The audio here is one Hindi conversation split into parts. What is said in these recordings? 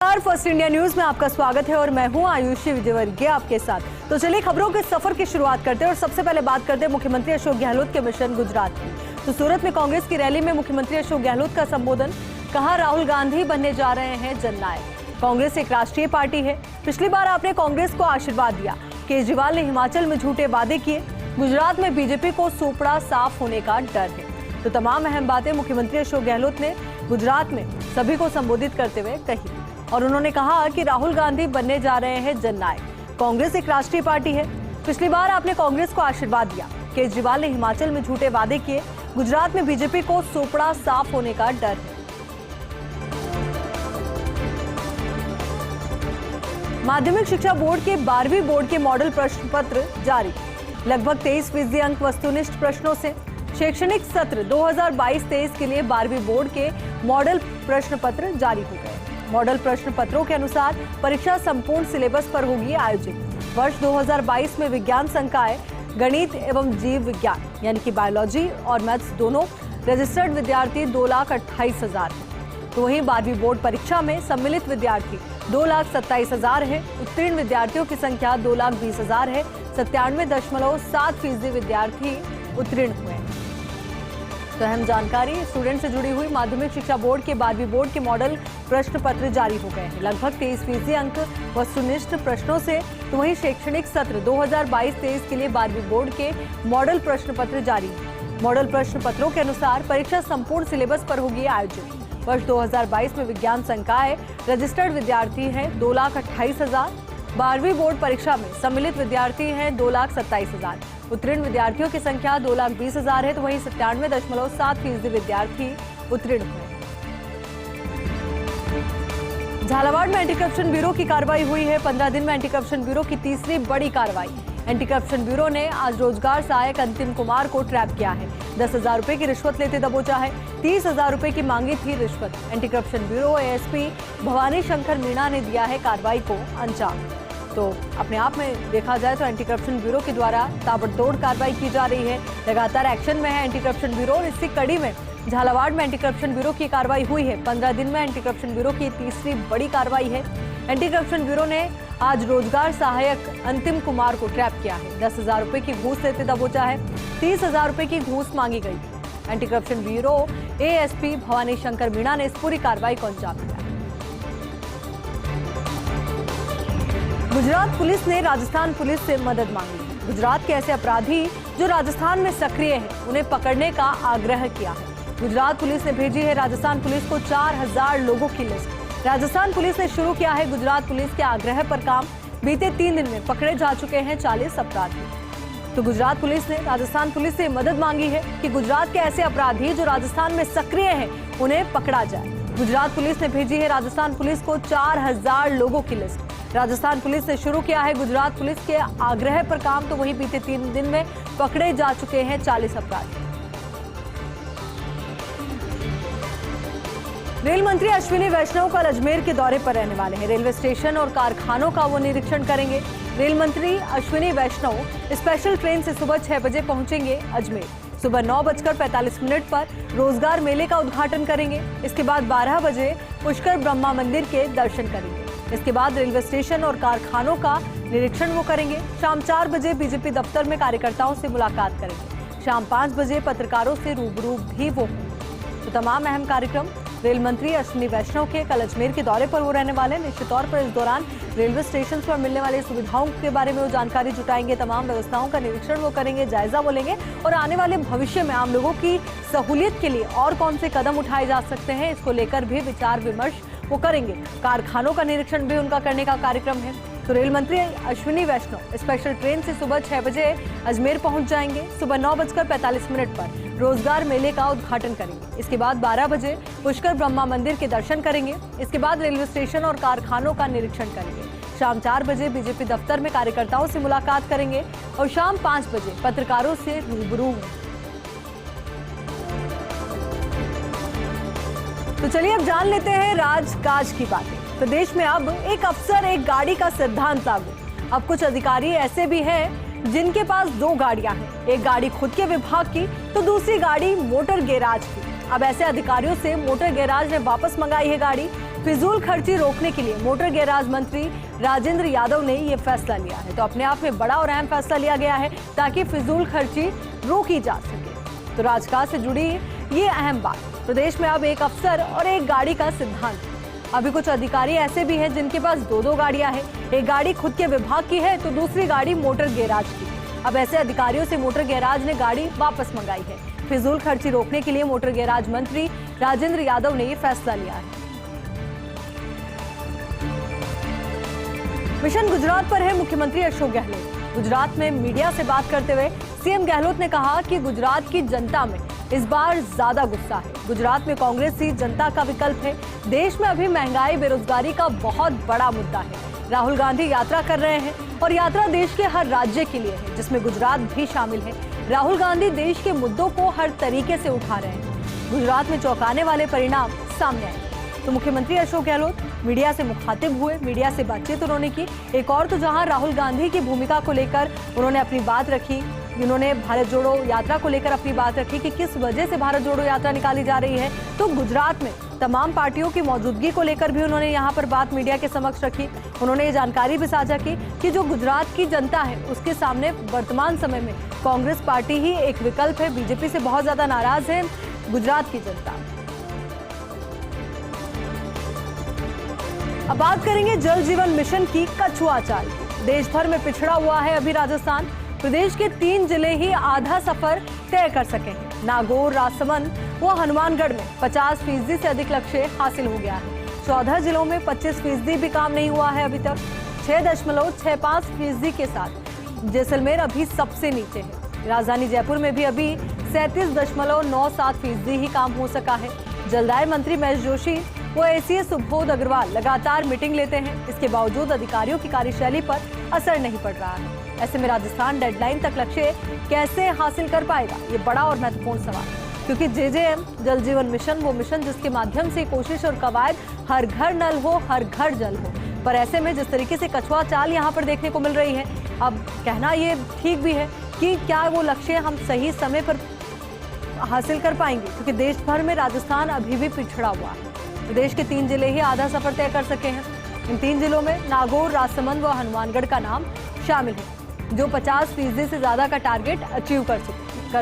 फर्स्ट इंडिया न्यूज में आपका स्वागत है और मैं हूं आयुषी विजयवर्गीय आपके साथ। तो चलिए खबरों के सफर की शुरुआत करते हैं और सबसे पहले बात करते हैं मुख्यमंत्री अशोक गहलोत के मिशन गुजरात की। तो सूरत में कांग्रेस की रैली में मुख्यमंत्री अशोक गहलोत का संबोधन, कहा राहुल गांधी बनने जा रहे हैं जननायक। कांग्रेस एक राष्ट्रीय पार्टी है, पिछली बार आपने कांग्रेस को आशीर्वाद दिया। केजरीवाल ने हिमाचल में झूठे वादे किए, गुजरात में बीजेपी को सोपड़ा साफ होने का डर है। तो तमाम अहम बातें मुख्यमंत्री अशोक गहलोत ने गुजरात में सभी को संबोधित करते हुए कही और उन्होंने कहा कि राहुल गांधी बनने जा रहे हैं जननायक। कांग्रेस एक राष्ट्रीय पार्टी है, पिछली बार आपने कांग्रेस को आशीर्वाद दिया। केजरीवाल ने हिमाचल में झूठे वादे किए, गुजरात में बीजेपी को सोपड़ा साफ होने का डर है। माध्यमिक शिक्षा बोर्ड के 12वीं बोर्ड के मॉडल प्रश्न पत्र जारी, लगभग 23% अंक वस्तुनिष्ठ प्रश्नों से। शैक्षणिक सत्र 2022-23 के लिए 12वीं बोर्ड के मॉडल प्रश्न पत्र जारी हो गए। मॉडल प्रश्न पत्रों के अनुसार परीक्षा संपूर्ण सिलेबस पर होगी आयोजित। वर्ष 2022 में विज्ञान संकाय, गणित एवं जीव विज्ञान यानी कि बायोलॉजी और मैथ्स दोनों रजिस्टर्ड विद्यार्थी 2,28,000 हैं। तो वहीं 12वीं बोर्ड परीक्षा में सम्मिलित विद्यार्थी 2,27,000 है। उत्तीर्ण विद्यार्थियों की संख्या 2,20,000 है। 97.7% विद्यार्थी उत्तीर्ण हुए। तो अहम जानकारी स्टूडेंट से जुड़ी हुई। माध्यमिक शिक्षा बोर्ड के 12वीं बोर्ड के मॉडल प्रश्न पत्र जारी हो गए हैं, लगभग 23% अंक वस्तुनिष्ठ प्रश्नों से। तो वहीं शैक्षणिक सत्र 2022-23 के लिए 12वीं बोर्ड के मॉडल प्रश्न पत्र जारी। मॉडल प्रश्न पत्रों के अनुसार परीक्षा संपूर्ण सिलेबस पर होगी आयोजित। वर्ष 2022 में विज्ञान संकाय रजिस्टर्ड विद्यार्थी है 2,28,000। 12वीं बोर्ड परीक्षा में सम्मिलित विद्यार्थी हैं 2,27,000। उत्तीर्ण विद्यार्थियों की संख्या 2,20,000 है। तो वहीं 97.7% विद्यार्थी उत्तीर्ण हुए। झालावाड़ में एंटी करप्शन ब्यूरो की कार्रवाई हुई है। 15 दिन में एंटी करप्शन ब्यूरो की तीसरी बड़ी कार्रवाई। एंटी करप्शन ब्यूरो ने आज रोजगार सहायक अंतिम कुमार को ट्रैप किया है। 10,000 रुपए की रिश्वत लेते दबोचा है। 30,000 रुपए की मांगी थी रिश्वत। Anti corruption bureau ASP Bhavani Shankar Meena ने दिया है कार्रवाई को अंजाम। तो अपने आप में देखा जाए तो एंटी करप्शन ब्यूरो के द्वारा ताबड़तोड़ कार्रवाई की जा रही है। लगातार एक्शन में है एंटी करप्शन ब्यूरो और इसी कड़ी में झालावाड़ में एंटी करप्शन ब्यूरो की कार्रवाई हुई है। 15 दिन में एंटी करप्शन ब्यूरो की तीसरी बड़ी कार्रवाई है। एंटी करप्शन ब्यूरो ने आज रोजगार सहायक अंतिम कुमार को ट्रैप किया है। 10,000 रुपए की घूस लेते दबोचा है। 30,000 रुपए की घूस मांगी गई थी। Anti corruption bureau ASP Bhavani Shankar Meena ने इस पूरी कार्रवाई को अंजाम दिया। गुजरात पुलिस ने राजस्थान पुलिस से मदद मांगी है। गुजरात के ऐसे अपराधी जो राजस्थान में सक्रिय हैं, उन्हें पकड़ने का आग्रह किया है। गुजरात पुलिस ने भेजी है राजस्थान पुलिस को 4,000 लोगों की लिस्ट। राजस्थान पुलिस ने शुरू किया है गुजरात पुलिस के आग्रह पर काम। बीते 3 दिन में पकड़े जा चुके हैं 40 अपराधी। तो गुजरात पुलिस ने राजस्थान पुलिस से मदद मांगी है कि गुजरात के ऐसे अपराधी जो राजस्थान में सक्रिय हैं, उन्हें पकड़ा जाए। गुजरात पुलिस ने भेजी है राजस्थान पुलिस को 4,000 लोगों की लिस्ट। राजस्थान पुलिस ने शुरू किया है गुजरात पुलिस के आग्रह पर काम। तो वहीं बीते 3 दिन में पकड़े जा चुके हैं 40 अपराधी। रेल मंत्री अश्विनी वैष्णव कल अजमेर के दौरे पर रहने वाले हैं। रेलवे स्टेशन और कारखानों का वो निरीक्षण करेंगे। रेल मंत्री अश्विनी वैष्णव स्पेशल ट्रेन से सुबह 6 बजे पहुंचेंगे अजमेर। सुबह 9:45 पर रोजगार मेले का उद्घाटन करेंगे। इसके बाद 12 बजे पुष्कर ब्रह्मा मंदिर के दर्शन करेंगे। इसके बाद रेलवे स्टेशन और कारखानों का निरीक्षण वो करेंगे। शाम 4 बजे बीजेपी दफ्तर में कार्यकर्ताओं से मुलाकात करेंगे। शाम 5 बजे पत्रकारों से रूबरू भी वो होंगे। तो तमाम अहम कार्यक्रम रेल मंत्री अश्विनी वैष्णव के कल अजमेर के दौरे पर वो रहने वाले। निश्चित तौर पर इस दौरान रेलवे स्टेशन पर मिलने वाली सुविधाओं के बारे में वो जानकारी जुटाएंगे। तमाम व्यवस्थाओं का निरीक्षण वो करेंगे, जायजा वो लेंगे और आने वाले भविष्य में आम लोगों की सहूलियत के लिए और कौन से कदम उठाए जा सकते हैं, इसको लेकर भी विचार विमर्श वो करेंगे। कारखानों का निरीक्षण भी उनका करने का कार्यक्रम है। तो रेल मंत्री अश्विनी वैष्णव स्पेशल ट्रेन से सुबह 6 बजे अजमेर पहुंच जाएंगे। सुबह 9:45 पर रोजगार मेले का उद्घाटन करेंगे। इसके बाद 12 बजे पुष्कर ब्रह्मा मंदिर के दर्शन करेंगे। इसके बाद रेलवे स्टेशन और कारखानों का निरीक्षण करेंगे। शाम 4 बजे बीजेपी दफ्तर में कार्यकर्ताओं से मुलाकात करेंगे और शाम 5 बजे पत्रकारों से रूबरू। तो चलिए अब जान लेते हैं राजकाज की बातें। प्रदेश में अब एक अफसर एक गाड़ी का सिद्धांत लागू। अब कुछ अधिकारी ऐसे भी हैं जिनके पास 2 गाड़ियां हैं, एक गाड़ी खुद के विभाग की तो दूसरी गाड़ी मोटर गैराज की। अब ऐसे अधिकारियों से मोटर गैराज ने वापस मंगाई है गाड़ी। फिजूल खर्ची रोकने के लिए मोटर गैराज मंत्री राजेंद्र यादव ने ये फैसला लिया है। तो अपने आप में बड़ा और अहम फैसला लिया गया है ताकि फिजूल खर्ची रोकी जा सके। तो राजकाज से जुड़ी ये अहम बात, प्रदेश में अब एक अफसर और एक गाड़ी का सिद्धांत है। अभी कुछ अधिकारी ऐसे भी हैं जिनके पास दो गाड़ियां हैं, एक गाड़ी खुद के विभाग की है तो दूसरी गाड़ी मोटर गैराज की। अब ऐसे अधिकारियों से मोटर गैराज ने गाड़ी वापस मंगाई है। फिजूल खर्ची रोकने के लिए मोटर गैराज मंत्री राजेंद्र यादव ने ये फैसला लिया है। मिशन गुजरात पर है मुख्यमंत्री अशोक गहलोत। गुजरात में मीडिया से बात करते हुए सीएम गहलोत ने कहा कि गुजरात की जनता में इस बार ज्यादा गुस्सा है। गुजरात में कांग्रेस ही जनता का विकल्प है। देश में अभी महंगाई, बेरोजगारी का बहुत बड़ा मुद्दा है। राहुल गांधी यात्रा कर रहे हैं और यात्रा देश के हर राज्य के लिए है, जिसमें गुजरात भी शामिल है। राहुल गांधी देश के मुद्दों को हर तरीके से उठा रहे हैं। गुजरात में चौंकाने वाले परिणाम सामने आए तो मुख्यमंत्री अशोक गहलोत मीडिया से मुखातिब हुए, मीडिया से बातचीत उन्होंने की। एक और तो जहां राहुल गांधी की भूमिका को लेकर उन्होंने अपनी बात रखी, उन्होंने भारत जोड़ो यात्रा को लेकर अपनी बात रखी कि किस वजह से भारत जोड़ो यात्रा निकाली जा रही है। तो गुजरात में तमाम पार्टियों की मौजूदगी को लेकर भी उन्होंने यहाँ पर बात मीडिया के समक्ष रखी। उन्होंने ये जानकारी भी साझा की कि जो गुजरात की जनता है उसके सामने वर्तमान समय में कांग्रेस पार्टी ही एक विकल्प है। बीजेपी से बहुत ज्यादा नाराज है गुजरात की जनता। अब बात करेंगे जल जीवन मिशन की कछुआ चाल। देश भर में पिछड़ा हुआ है अभी राजस्थान। प्रदेश के 3 जिले ही आधा सफर तय कर सके हैं। नागौर, राजसमंद व हनुमानगढ़ में 50% से अधिक लक्ष्य हासिल हो गया है। 14 जिलों में 25% भी काम नहीं हुआ है अभी तक। 6.65% के साथ जैसलमेर अभी सबसे नीचे है। राजधानी जयपुर में भी अभी 37.97% ही काम हो सका है। जलदाय मंत्री महेश जोशी वो एसीएस सुबोध अग्रवाल लगातार मीटिंग लेते हैं, इसके बावजूद अधिकारियों की कार्यशैली पर असर नहीं पड़ रहा है। ऐसे में राजस्थान डेडलाइन तक लक्ष्य कैसे हासिल कर पाएगा, ये बड़ा और महत्वपूर्ण सवाल, क्योंकि जेजेएम जल जीवन मिशन वो मिशन जिसके माध्यम से कोशिश और कवायद हर घर नल हो, हर घर जल हो। पर ऐसे में जिस तरीके से कछुआ चाल यहाँ पर देखने को मिल रही है, अब कहना ये ठीक भी है कि क्या वो लक्ष्य हम सही समय पर हासिल कर पाएंगे, क्योंकि देश भर में राजस्थान अभी भी पिछड़ा हुआ है। प्रदेश के 3 जिले ही आधा सफर तय कर सके हैं। इन 3 जिलों में नागौर, राजसमंद व हनुमानगढ़ का नाम शामिल है, जो 50% से ज्यादा का टारगेट अचीव कर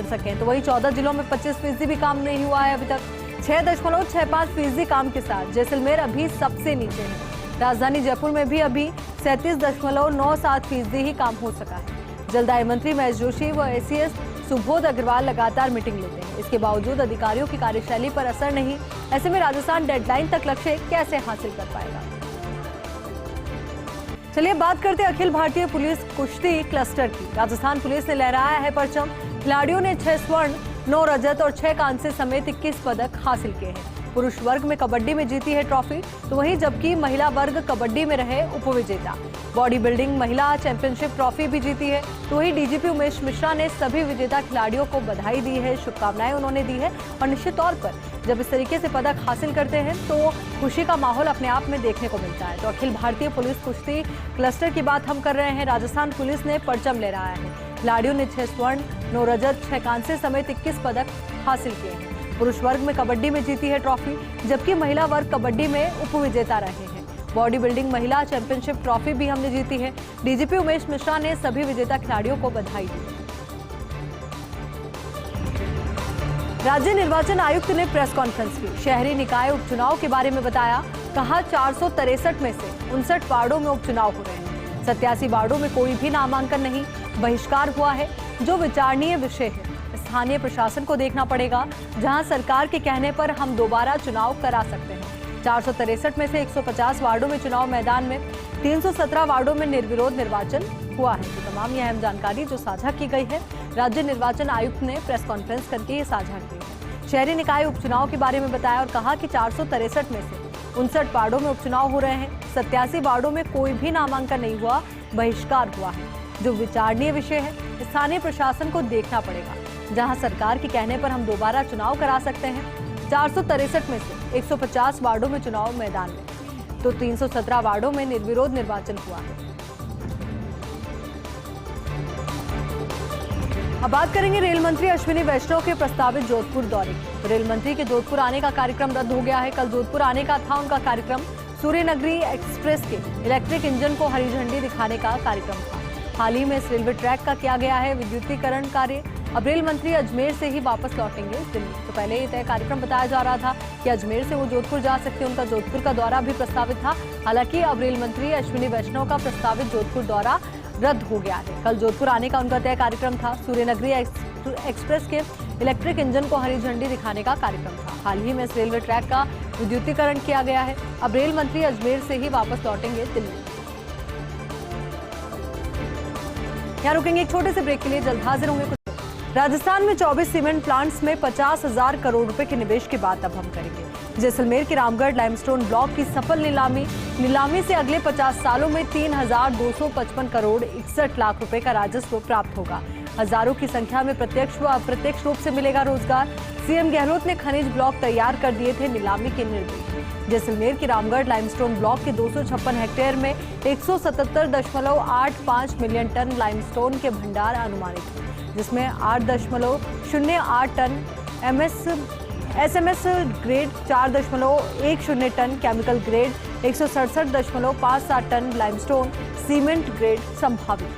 सके। तो वही 14 जिलों में 25% भी काम नहीं हुआ है अभी तक। 6.65% काम के साथ जैसलमेर अभी सबसे नीचे है। राजधानी जयपुर में भी अभी 37.97% ही काम हो सका है। जलदाय मंत्री महेश जोशी व एसीएस सुबोध अग्रवाल लगातार मीटिंग लेते हैं, इसके बावजूद अधिकारियों की कार्यशैली पर असर नहीं। ऐसे में राजस्थान डेडलाइन तक लक्ष्य कैसे हासिल कर पाएगा। चलिए बात करते हैं अखिल भारतीय पुलिस कुश्ती क्लस्टर की। राजस्थान पुलिस ने लहराया है परचम। खिलाड़ियों ने 6 स्वर्ण, 9 रजत और 6 कांस्य समेत 21 पदक हासिल किए हैं। पुरुष वर्ग में कबड्डी में जीती है ट्रॉफी, तो वहीं जबकि महिला वर्ग कबड्डी में रहे उपविजेता। बॉडी बिल्डिंग महिला चैंपियनशिप ट्रॉफी भी जीती है। तो वहीं डीजीपी उमेश मिश्रा ने सभी विजेता खिलाड़ियों को बधाई दी है, शुभकामनाएं उन्होंने दी है। और निश्चित तौर पर जब इस तरीके से पदक हासिल करते हैं तो खुशी का माहौल अपने आप में देखने को मिलता है। तो अखिल भारतीय पुलिस कुश्ती क्लस्टर की बात हम कर रहे हैं। राजस्थान पुलिस ने परचम लहराया है। खिलाड़ियों ने 6 स्वर्ण, 9 रजत, 6 कांस्य समेत 21 पदक हासिल किए हैं। पुरुष वर्ग में कबड्डी में जीती है ट्रॉफी, जबकि महिला वर्ग कबड्डी में उपविजेता रहे हैं। बॉडी बिल्डिंग महिला चैंपियनशिप ट्रॉफी भी हमने जीती है। डीजीपी उमेश मिश्रा ने सभी विजेता खिलाड़ियों को बधाई दी। राज्य निर्वाचन आयुक्त ने प्रेस कॉन्फ्रेंस की। शहरी निकाय उपचुनाव के बारे में बताया। कहा 463 में से 59 वार्डों में उपचुनाव हो रहे हैं। 87 वार्डों में कोई भी नामांकन नहीं, बहिष्कार हुआ है, जो विचारणीय विषय है। स्थानीय प्रशासन को देखना पड़ेगा, जहां सरकार के कहने पर हम दोबारा चुनाव करा सकते हैं। 463 में से 150 वार्डों में चुनाव मैदान में, 317 वार्डों में निर्विरोध निर्वाचन हुआ है। तो तमाम ये अहम जानकारी जो साझा की गई है, राज्य निर्वाचन आयुक्त ने प्रेस कॉन्फ्रेंस करके ये साझा की है। शहरी निकाय उपचुनाव के बारे में बताया और कहा कि 463 में से 59 वार्डों में उपचुनाव हो रहे हैं। 87 वार्डों में कोई भी नामांकन नहीं हुआ, बहिष्कार हुआ है, जो विचारणीय विषय है। स्थानीय प्रशासन को देखना पड़ेगा, जहां सरकार के कहने पर हम दोबारा चुनाव करा सकते हैं। 463 में से 150 वार्डों में चुनाव मैदान में, तो 317 वार्डों में निर्विरोध निर्वाचन हुआ है। अब बात करेंगे रेल मंत्री अश्विनी वैष्णव के प्रस्तावित जोधपुर दौरे की। रेल मंत्री के जोधपुर आने का कार्यक्रम रद्द हो गया है। कल जोधपुर आने का था उनका कार्यक्रम। सूर्यनगरी एक्सप्रेस के इलेक्ट्रिक इंजन को हरी झंडी दिखाने का कार्यक्रम था। हाल ही में इस रेलवे ट्रैक का किया गया है विद्युतीकरण कार्य। अब रेल मंत्री अजमेर से ही वापस लौटेंगे दिल्ली। तो पहले ये तय कार्यक्रम बताया जा रहा था कि अजमेर से वो जोधपुर जा सकते हैं। उनका जोधपुर का दौरा भी प्रस्तावित था। हालांकि अब रेल मंत्री अश्विनी वैष्णव का प्रस्तावित जोधपुर दौरा रद्द हो गया है। कल जोधपुर आने का उनका तय कार्यक्रम था। सूर्यनगरी एक्सप्रेस के इलेक्ट्रिक इंजन को हरी झंडी दिखाने का कार्यक्रम था। हाल ही में इस रेलवे ट्रैक का विद्युतीकरण किया गया है। अब रेल मंत्री अजमेर से ही वापस लौटेंगे दिल्ली। यहाँ रुकेंगे एक छोटे से ब्रेक के लिए, जल्द हाजिर होंगे। राजस्थान में 24 सीमेंट प्लांट्स में 50,000 करोड़ रुपए के निवेश की बात अब हम करेंगे। जैसलमेर के रामगढ़ लाइमस्टोन ब्लॉक की सफल नीलामी से अगले 50 सालों में 3,255 करोड़ 61 लाख रुपए का राजस्व प्राप्त होगा। हजारों की संख्या में प्रत्यक्ष व अप्रत्यक्ष रूप से मिलेगा रोजगार। सीएम गहलोत ने खनिज ब्लॉक तैयार कर दिए थे नीलामी के निर्देश। जैसलमेर की रामगढ़ लाइमस्टोन ब्लॉक के 256 हेक्टेयर में 177.85 मिलियन टन लाइमस्टोन के भंडार अनुमानित हैं, जिसमें 8.08 tonne SMS grade, 4.10 tonne chemical grade, 167.57 tonne limestone cement grade संभावित।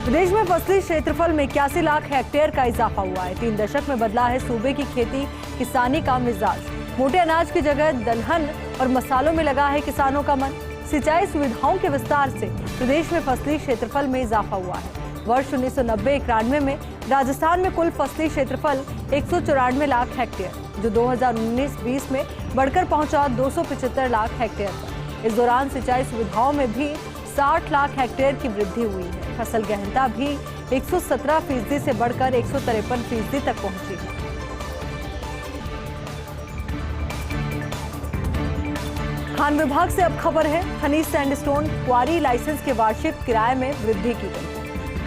प्रदेश में फसली क्षेत्रफल में 81 लाख हेक्टेयर का इजाफा हुआ है। 3 दशक में बदला है सूबे की खेती किसानी का मिजाज। मोटे अनाज की जगह दलहन और मसालों में लगा है किसानों का मन। सिंचाई सुविधाओं के विस्तार से प्रदेश में फसली क्षेत्रफल में इजाफा हुआ है। वर्ष 1990-91 में राजस्थान में कुल फसली क्षेत्रफल 194 लाख हेक्टेयर, जो 2019-20 में बढ़कर पहुंचा 275 लाख हेक्टेयर पर। इस दौरान सिंचाई सुविधाओं में भी 60 लाख हेक्टेयर की वृद्धि हुई है। फसल गहनता भी 117% से बढ़कर 153% तक पहुंची है। खान विभाग से अब खबर है, खनिज सैंडस्टोन क्वारी लाइसेंस के वार्षिक किराए में वृद्धि की गई है।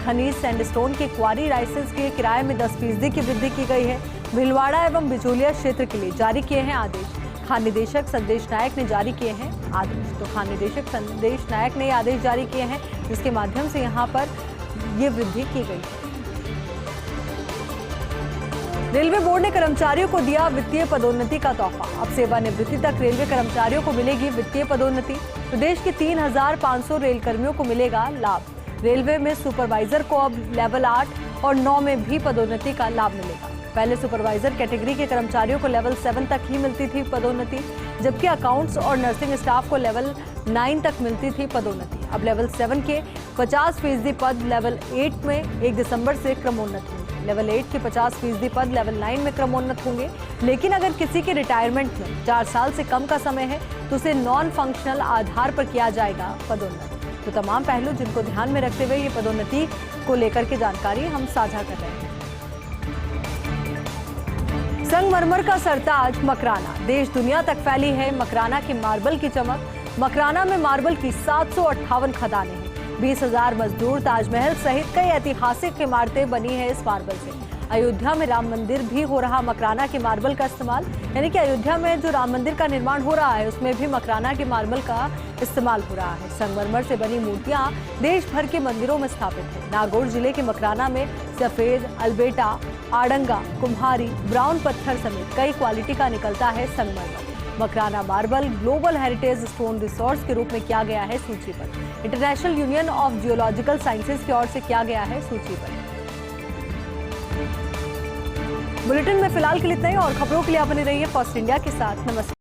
खनिज सैंडस्टोन के क्वारी लाइसेंस के किराए में 10% की वृद्धि की गई है। भीलवाड़ा एवं बिचौलिया क्षेत्र के लिए जारी किए हैं आदेश। खान निदेशक संदेश नायक ने जारी किए हैं आदेश। तो खान निदेशक संदेश नायक ने आदेश जारी किए हैं, जिसके माध्यम से यहां पर ये वृद्धि की गई है। रेलवे बोर्ड ने कर्मचारियों को दिया वित्तीय पदोन्नति का तोहफा। अब सेवानिवृत्ति तक रेलवे कर्मचारियों को मिलेगी वित्तीय पदोन्नति। प्रदेश के 3,500 रेल कर्मियों को मिलेगा लाभ। रेलवे में सुपरवाइजर को अब लेवल 8 और 9 में भी पदोन्नति का लाभ मिलेगा। पहले सुपरवाइजर कैटेगरी के कर्मचारियों को लेवल 7 तक ही मिलती थी पदोन्नति, जबकि अकाउंट्स और नर्सिंग स्टाफ को लेवल 9 तक मिलती थी पदोन्नति। अब लेवल 7 के 50% पद लेवल 8 में 1 दिसंबर से क्रमोन्नत होंगे। लेवल 8 के 50% पद लेवल 9 में क्रमोन्नत होंगे। लेकिन अगर किसी के रिटायरमेंट में 4 साल से कम का समय है तो उसे नॉन फंक्शनल आधार पर किया जाएगा पदोन्नत। तो तमाम पहलू जिनको ध्यान में रखते हुए ये पदोन्नति को लेकर के जानकारी हम साझा कर रहे हैं। संगमरमर का सरताज मकराना, देश दुनिया तक फैली है मकराना की मार्बल की चमक। मकराना में मार्बल की 758 खदानें हैं। 20,000 मजदूर, ताजमहल सहित कई ऐतिहासिक इमारतें बनी है इस मार्बल से। अयोध्या में राम मंदिर भी हो रहा मकराना के मार्बल का इस्तेमाल, यानी कि अयोध्या में जो राम मंदिर का निर्माण हो रहा है उसमें भी मकराना के मार्बल का इस्तेमाल हो रहा है। संगमरमर से बनी मूर्तियां देश भर के मंदिरों में स्थापित है। नागौर जिले के मकराना में सफेद, अल्बेटा, आडंगा, कुम्हारी, ब्राउन पत्थर समेत कई क्वालिटी का निकलता है संगमरमर। Makrana marble global heritage stone resource के रूप में किया गया है सूचीबद्ध। International union of geological sciences की ओर से किया गया है सूचीबद्ध। बुलेटिन में फिलहाल के लिए इतना ही, और खबरों के लिए आप बने रहिए फर्स्ट इंडिया के साथ। नमस्कार।